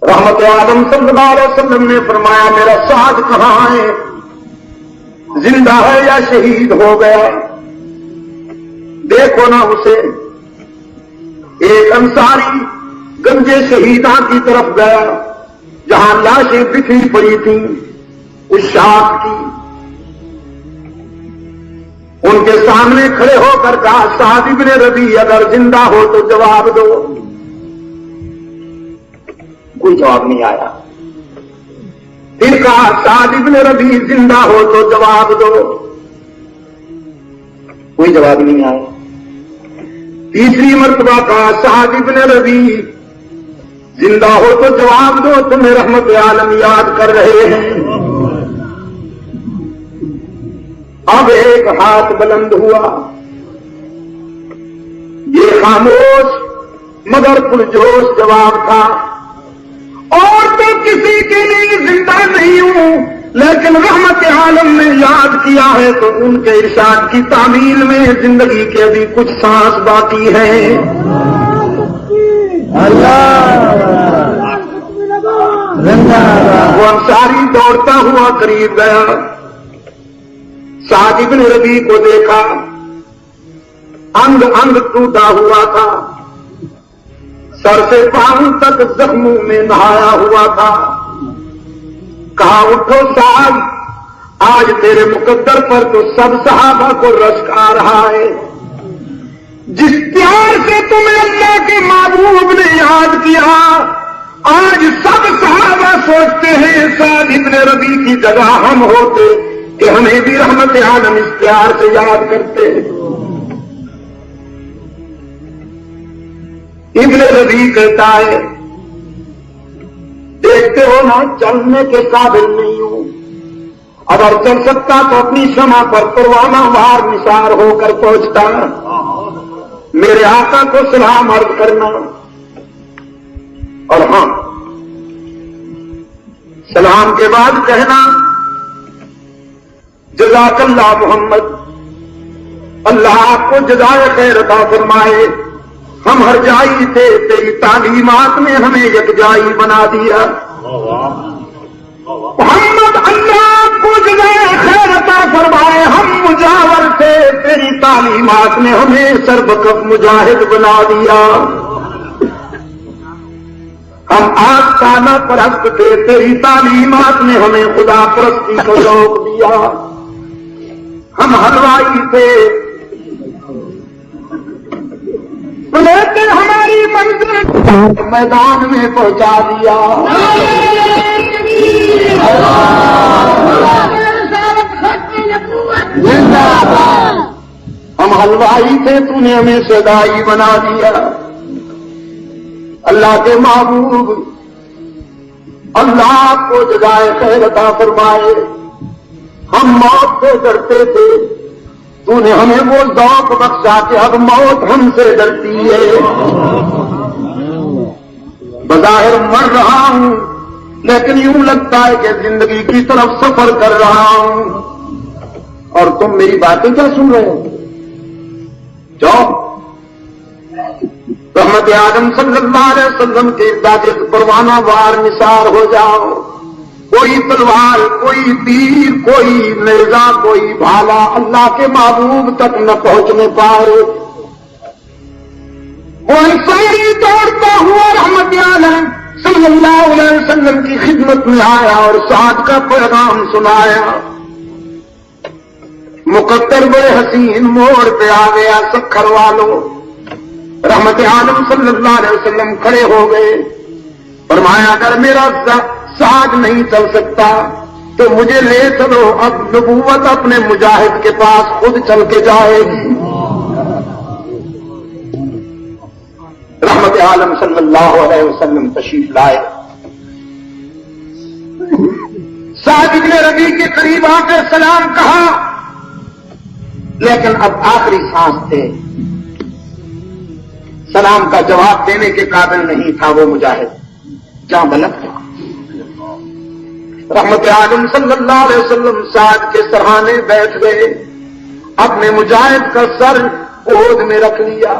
رحمت عالم صلی اللہ علیہ وسلم نے فرمایا میرا سعد کہاں ہے، زندہ ہے یا شہید ہو گیا؟ دیکھو نا اسے۔ ایک انصاری گنجے شہیداں کی طرف گیا جہاں لاشیں بکھری پڑی تھیں اس شاخ کی، ان کے سامنے کھڑے ہو کر کہا سعد ابن ربیع اگر زندہ ہو تو جواب دو۔ کوئی جواب نہیں آیا۔ پھر کہا سعد ابن ربیع زندہ ہو تو جواب دو، کوئی جواب نہیں آیا۔ تیسری مرتبہ کہا سعد ابن ربیع زندہ ہو تو جواب دو، تمہیں رحمت عالم یاد کر رہے ہیں۔ اب ایک ہاتھ بلند ہوا، یہ خاموش مگر پرجوش جواب تھا، اور تو کسی کے لیے زندہ نہیں ہوں، لیکن رحمت عالم نے یاد کیا ہے تو ان کے ارشاد کی تعمیل میں زندگی کے ابھی کچھ سانس باقی ہے۔ وہ انصاری دوڑتا ہوا قریب گیا، سعد ابن ربیع کو دیکھا، انگ انگ ٹوٹا ہوا تھا، سر سے پاؤں تک زخموں میں نہایا ہوا تھا۔ کہا اٹھو سعد، آج تیرے مقدر پر تو سب صحابہ کو رشک آ رہا ہے، جس پیار سے تمہیں اللہ کے محبوب نے یاد کیا، آج سب صحابہ سوچتے ہیں سعد ابن ربیع کی جگہ ہم ہوتے کہ ہمیں بھی رحمت عالم اس پیار سے یاد کرتے۔ ابن ربیع کہتا ہے دیکھتے ہو نا چلنے کے قابل نہیں ہوں، اگر چل سکتا تو اپنی شمع پر پروانہ وار نثار ہو کر پہنچتا، میرے آقا کو سلام عرض کرنا، اور ہاں سلام کے بعد کہنا جزاک اللہ محمد، اللہ آپ کو جزائے خیر عطا فرمائے، ہم ہر جائی تھے تیری تعلیمات نے ہمیں یکجائی بنا دیا۔ محمد اللہ آپ کو جزائے خیر عطا فرمائے، ہم مجاور تھے تیری تعلیمات نے ہمیں سربکف مجاہد بنا دیا، ہم آستانہ پرست تھے تیری تعلیمات نے ہمیں خدا پرستی کو روک دیا، ہم حلوائی تھے لیکن ہماری منزل میدان میں پہنچا دیا۔ ہم حلوائی تھے تو نے ہمیں سدائی بنا دیا۔ اللہ کے محبوب اللہ آپ کو جزائے خیر عطا فرمائے، ہم موت سے ڈرتے تھے تو نے ہمیں وہ ذوق بخشا کہ اب موت ہم سے ڈرتی ہے، بظاہر مر رہا ہوں لیکن یوں لگتا ہے کہ زندگی کی طرف سفر کر رہا ہوں، اور تم میری باتیں کیا سن رہے ہو؟ جاؤ رحمت عالم صلی اللہ علیہ وسلم کے ارشاد پروانہ وار نثار ہو جاؤ، کوئی تلوار کوئی تیر کوئی نیزہ کوئی بھالا اللہ کے محبوب تک نہ پہنچنے پائے۔ وہ انصاری دوڑتا ہوا رحمت عالم صلی اللہ علیہ وسلم کی خدمت میں آیا اور سعد کا پیغام سنایا۔ مقدر بڑے حسین موڑ پہ آ گیا، سکھر والوں رحمت عالم صلی اللہ علیہ وسلم کھڑے ہو گئے، فرمایا اگر میرا سعد نہیں چل سکتا تو مجھے لے چلو، اب نبوت اپنے مجاہد کے پاس خود چل کے جائے گی۔ رحمت عالم صلی اللہ علیہ وسلم تشریف لائے، سعد ابن ربیع کے قریب آ کر سلام کہا، لیکن اب آخری سانس تھے، سلام کا جواب دینے کے قابل نہیں تھا وہ مجاہد، جاں بلک تھا۔ رحمت عالم صلی اللہ علیہ وسلم سعد کے سرہانے بیٹھ گئے، اپنے مجاہد کا سر گود میں رکھ لیا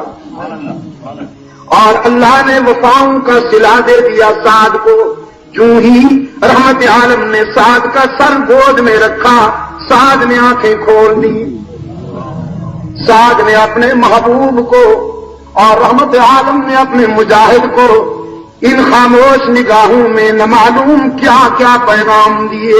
اور اللہ نے وفاؤں کا صلہ دے دیا سعد کو. جو ہی رحمت عالم نے سعد کا سر گود میں رکھا، سعد نے آنکھیں کھول دی. سعد نے اپنے محبوب کو اور رحمت عالم نے اپنے مجاہد کو ان خاموش نگاہوں میں نہ معلوم کیا کیا پیغام دیے.